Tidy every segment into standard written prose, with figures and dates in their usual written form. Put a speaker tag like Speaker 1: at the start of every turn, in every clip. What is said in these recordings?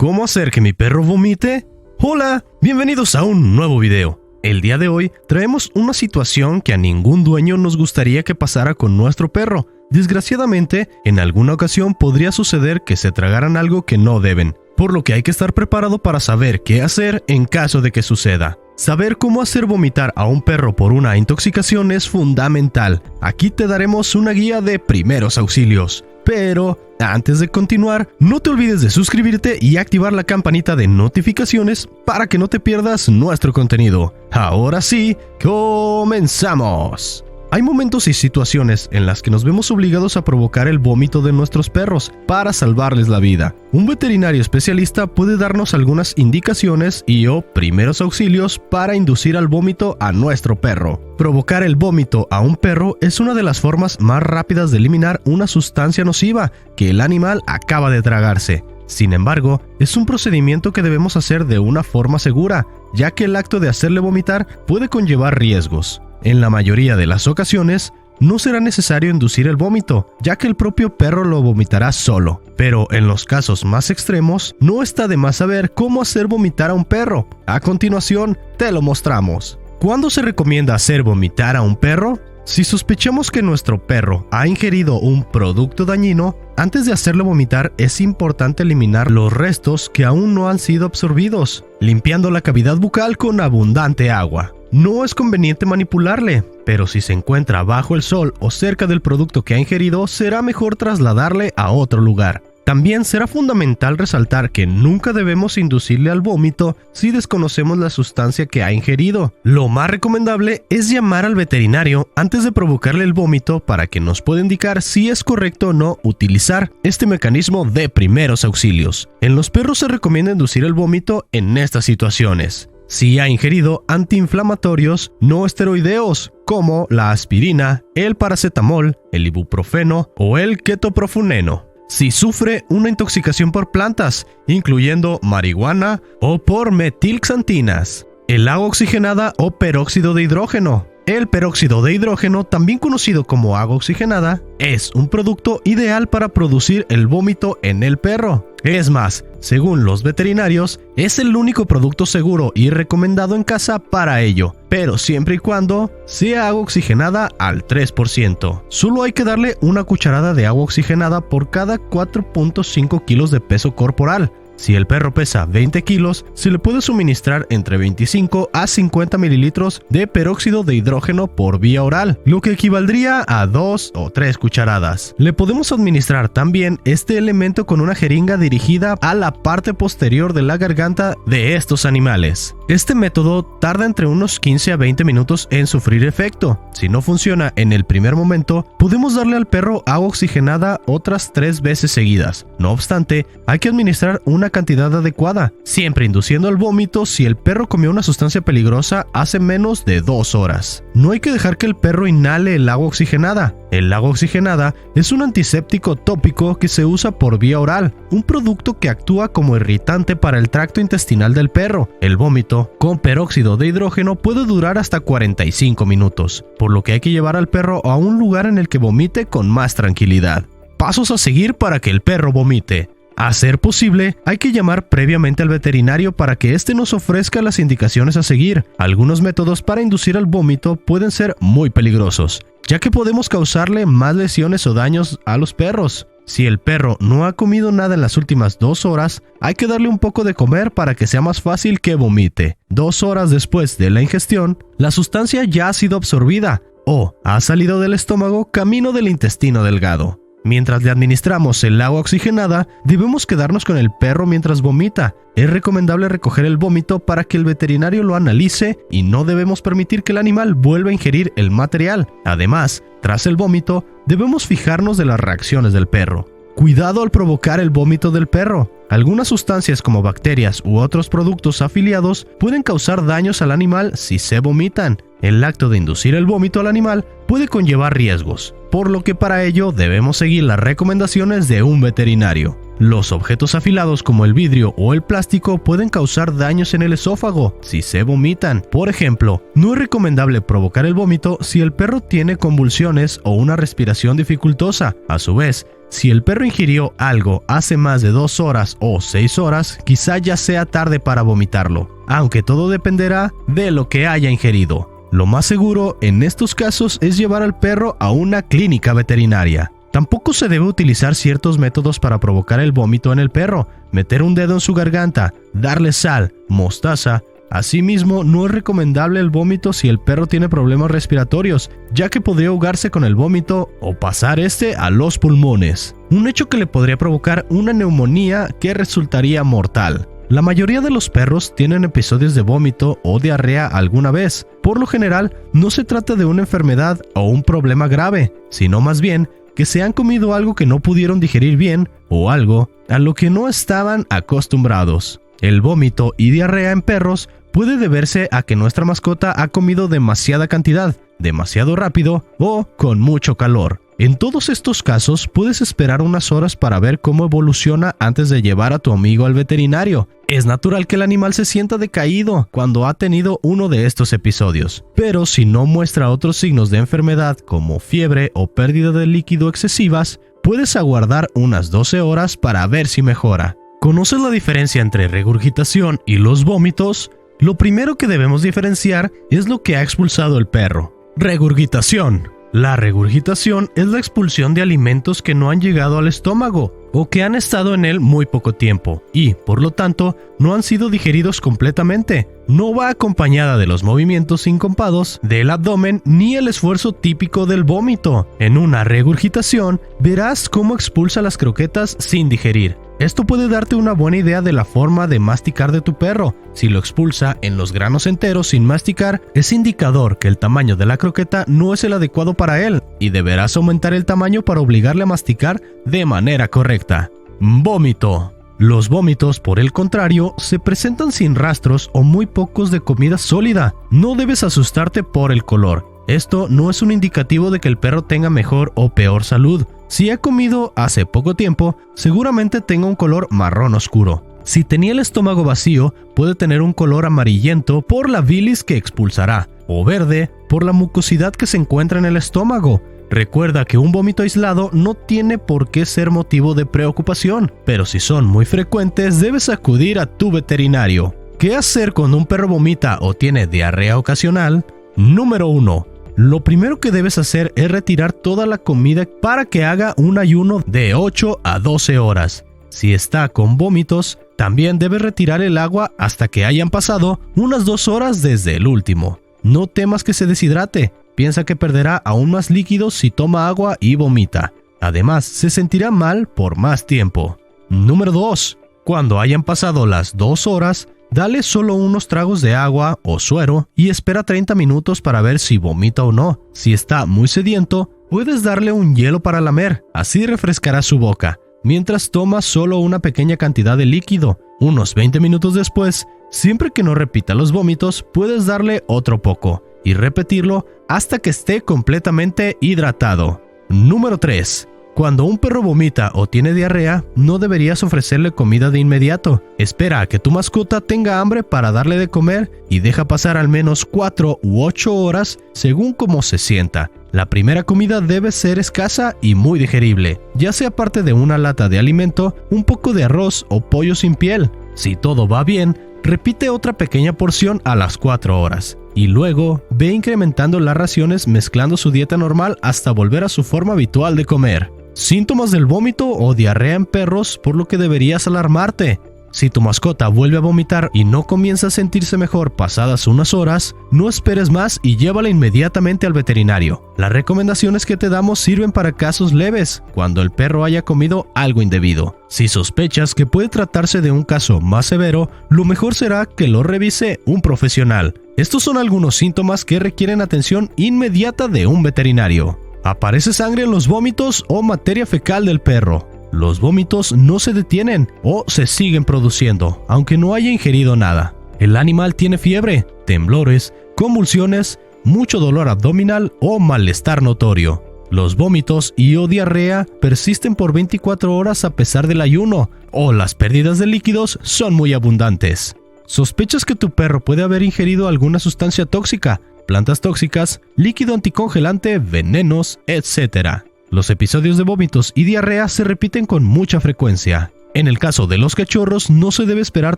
Speaker 1: ¿Cómo hacer que mi perro vomite? Hola, bienvenidos a un nuevo video. El día de hoy traemos una situación que a ningún dueño nos gustaría que pasara con nuestro perro. Desgraciadamente, en alguna ocasión podría suceder que se tragaran algo que no deben, por lo que hay que estar preparado para saber qué hacer en caso de que suceda. Saber cómo hacer vomitar a un perro por una intoxicación es fundamental. Aquí te daremos una guía de primeros auxilios. Pero antes de continuar, no te olvides de suscribirte y activar la campanita de notificaciones para que no te pierdas nuestro contenido. Ahora sí, comenzamos. Hay momentos y situaciones en las que nos vemos obligados a provocar el vómito de nuestros perros para salvarles la vida. Un veterinario especialista puede darnos algunas indicaciones y/o primeros auxilios para inducir al vómito a nuestro perro. Provocar el vómito a un perro es una de las formas más rápidas de eliminar una sustancia nociva que el animal acaba de tragarse. Sin embargo, es un procedimiento que debemos hacer de una forma segura, ya que el acto de hacerle vomitar puede conllevar riesgos. En la mayoría de las ocasiones, no será necesario inducir el vómito, ya que el propio perro lo vomitará solo. Pero en los casos más extremos, no está de más saber cómo hacer vomitar a un perro. A continuación, te lo mostramos. ¿Cuándo se recomienda hacer vomitar a un perro? Si sospechamos que nuestro perro ha ingerido un producto dañino, antes de hacerlo vomitar es importante eliminar los restos que aún no han sido absorbidos, limpiando la cavidad bucal con abundante agua. No es conveniente manipularle, pero si se encuentra bajo el sol o cerca del producto que ha ingerido, será mejor trasladarle a otro lugar. También será fundamental resaltar que nunca debemos inducirle al vómito si desconocemos la sustancia que ha ingerido. Lo más recomendable es llamar al veterinario antes de provocarle el vómito para que nos pueda indicar si es correcto o no utilizar este mecanismo de primeros auxilios. En los perros se recomienda inducir el vómito en estas situaciones. Si ha ingerido antiinflamatorios no esteroideos, como la aspirina, el paracetamol, el ibuprofeno o el ketoprofuneno. Si sufre una intoxicación por plantas, incluyendo marihuana o por metilxantinas, el agua oxigenada o peróxido de hidrógeno. El peróxido de hidrógeno, también conocido como agua oxigenada, es un producto ideal para producir el vómito en el perro. Es más, según los veterinarios, es el único producto seguro y recomendado en casa para ello, pero siempre y cuando sea agua oxigenada al 3%. Solo hay que darle una cucharada de agua oxigenada por cada 4.5 kilos de peso corporal. Si el perro pesa 20 kilos, se le puede suministrar entre 25 a 50 mililitros de peróxido de hidrógeno por vía oral, lo que equivaldría a 2 o 3 cucharadas. Le podemos administrar también este elemento con una jeringa dirigida a la parte posterior de la garganta de estos animales. Este método tarda entre unos 15 a 20 minutos en sufrir efecto. Si no funciona en el primer momento, podemos darle al perro agua oxigenada otras 3 veces seguidas. No obstante, hay que administrar una cantidad adecuada, siempre induciendo al vómito si el perro comió una sustancia peligrosa hace menos de 2 horas. No hay que dejar que el perro inhale el agua oxigenada. El agua oxigenada es un antiséptico tópico que se usa por vía oral, un producto que actúa como irritante para el tracto intestinal del perro. El vómito con peróxido de hidrógeno puede durar hasta 45 minutos, por lo que hay que llevar al perro a un lugar en el que vomite con más tranquilidad. Pasos a seguir para que el perro vomite. A ser posible, hay que llamar previamente al veterinario para que éste nos ofrezca las indicaciones a seguir. Algunos métodos para inducir al vómito pueden ser muy peligrosos, ya que podemos causarle más lesiones o daños a los perros. Si el perro no ha comido nada en las últimas 2 horas, hay que darle un poco de comer para que sea más fácil que vomite. 2 horas después de la ingestión, la sustancia ya ha sido absorbida o ha salido del estómago camino del intestino delgado. Mientras le administramos el agua oxigenada, debemos quedarnos con el perro mientras vomita. Es recomendable recoger el vómito para que el veterinario lo analice y no debemos permitir que el animal vuelva a ingerir el material. Además, tras el vómito, debemos fijarnos de las reacciones del perro. Cuidado al provocar el vómito del perro. Algunas sustancias como bacterias u otros productos afiliados pueden causar daños al animal si se vomitan. El acto de inducir el vómito al animal puede conllevar riesgos, por lo que para ello debemos seguir las recomendaciones de un veterinario. Los objetos afilados como el vidrio o el plástico pueden causar daños en el esófago si se vomitan. Por ejemplo, no es recomendable provocar el vómito si el perro tiene convulsiones o una respiración dificultosa. A su vez, si el perro ingirió algo hace más de 2 horas o 6 horas, quizá ya sea tarde para vomitarlo, aunque todo dependerá de lo que haya ingerido. Lo más seguro en estos casos es llevar al perro a una clínica veterinaria. Tampoco se debe utilizar ciertos métodos para provocar el vómito en el perro. Meter un dedo en su garganta, darle sal, mostaza. Asimismo, no es recomendable el vómito si el perro tiene problemas respiratorios, ya que podría ahogarse con el vómito o pasar a los pulmones. Un hecho que le podría provocar una neumonía que resultaría mortal. La mayoría de los perros tienen episodios de vómito o diarrea alguna vez. Por lo general, no se trata de una enfermedad o un problema grave, sino más bien que se han comido algo que no pudieron digerir bien o algo a lo que no estaban acostumbrados. El vómito y diarrea en perros puede deberse a que nuestra mascota ha comido demasiada cantidad, demasiado rápido o con mucho calor. En todos estos casos, puedes esperar unas horas para ver cómo evoluciona antes de llevar a tu amigo al veterinario. Es natural que el animal se sienta decaído cuando ha tenido uno de estos episodios, pero si no muestra otros signos de enfermedad como fiebre o pérdida de líquido excesivas, puedes aguardar unas 12 horas para ver si mejora. ¿Conoces la diferencia entre regurgitación y los vómitos? Lo primero que debemos diferenciar es lo que ha expulsado el perro. Regurgitación. La regurgitación es la expulsión de alimentos que no han llegado al estómago o que han estado en él muy poco tiempo y, por lo tanto, no han sido digeridos completamente. No va acompañada de los movimientos sincopados del abdomen ni el esfuerzo típico del vómito. En una regurgitación, verás cómo expulsa las croquetas sin digerir. Esto puede darte una buena idea de la forma de masticar de tu perro. Si lo expulsa en los granos enteros sin masticar, es indicador que el tamaño de la croqueta no es el adecuado para él y deberás aumentar el tamaño para obligarle a masticar de manera correcta. Vómito. Los vómitos, por el contrario, se presentan sin rastros o muy pocos de comida sólida. No debes asustarte por el color. Esto no es un indicativo de que el perro tenga mejor o peor salud. Si ha comido hace poco tiempo, seguramente tenga un color marrón oscuro. Si tenía el estómago vacío, puede tener un color amarillento por la bilis que expulsará, o verde por la mucosidad que se encuentra en el estómago. Recuerda que un vómito aislado no tiene por qué ser motivo de preocupación, pero si son muy frecuentes, debes acudir a tu veterinario. ¿Qué hacer cuando un perro vomita o tiene diarrea ocasional? Número 1. Lo primero que debes hacer es retirar toda la comida para que haga un ayuno de 8 a 12 horas. Si está con vómitos, también debes retirar el agua hasta que hayan pasado unas 2 horas desde el último. No temas que se deshidrate, piensa que perderá aún más líquidos si toma agua y vomita. Además, se sentirá mal por más tiempo. Número 2. Cuando hayan pasado las 2 horas, dale solo unos tragos de agua o suero y espera 30 minutos para ver si vomita o no. Si está muy sediento, puedes darle un hielo para lamer, así refrescará su boca, mientras toma solo una pequeña cantidad de líquido. Unos 20 minutos después, siempre que no repita los vómitos, puedes darle otro poco y repetirlo hasta que esté completamente hidratado. Número 3. Cuando un perro vomita o tiene diarrea, no deberías ofrecerle comida de inmediato. Espera a que tu mascota tenga hambre para darle de comer y deja pasar al menos 4 u 8 horas según cómo se sienta. La primera comida debe ser escasa y muy digerible, ya sea parte de una lata de alimento, un poco de arroz o pollo sin piel. Si todo va bien, repite otra pequeña porción a las 4 horas. Y luego, ve incrementando las raciones mezclando su dieta normal hasta volver a su forma habitual de comer. Síntomas del vómito o diarrea en perros, por lo que deberías alarmarte. Si tu mascota vuelve a vomitar y no comienza a sentirse mejor pasadas unas horas, no esperes más y llévala inmediatamente al veterinario. Las recomendaciones que te damos sirven para casos leves, cuando el perro haya comido algo indebido. Si sospechas que puede tratarse de un caso más severo, lo mejor será que lo revise un profesional. Estos son algunos síntomas que requieren atención inmediata de un veterinario. Aparece sangre en los vómitos o materia fecal del perro. Los vómitos no se detienen o se siguen produciendo, aunque no haya ingerido nada. El animal tiene fiebre, temblores, convulsiones, mucho dolor abdominal o malestar notorio. Los vómitos y o diarrea persisten por 24 horas a pesar del ayuno, o las pérdidas de líquidos son muy abundantes. ¿Sospechas que tu perro puede haber ingerido alguna sustancia tóxica, plantas tóxicas, líquido anticongelante, venenos, etc.? Los episodios de vómitos y diarrea se repiten con mucha frecuencia. En el caso de los cachorros, no se debe esperar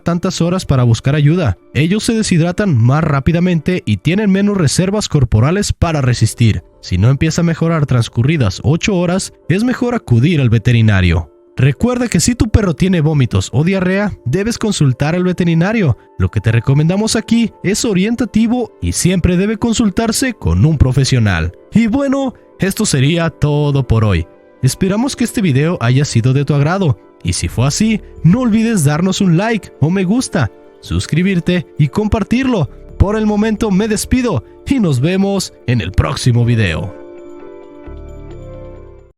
Speaker 1: tantas horas para buscar ayuda. Ellos se deshidratan más rápidamente y tienen menos reservas corporales para resistir. Si no empieza a mejorar transcurridas 8 horas, es mejor acudir al veterinario. Recuerda que si tu perro tiene vómitos o diarrea, debes consultar al veterinario. Lo que te recomendamos aquí es orientativo y siempre debe consultarse con un profesional. Y bueno, esto sería todo por hoy. Esperamos que este video haya sido de tu agrado. Y si fue así, no olvides darnos un like o me gusta, suscribirte y compartirlo. Por el momento me despido y nos vemos en el próximo video.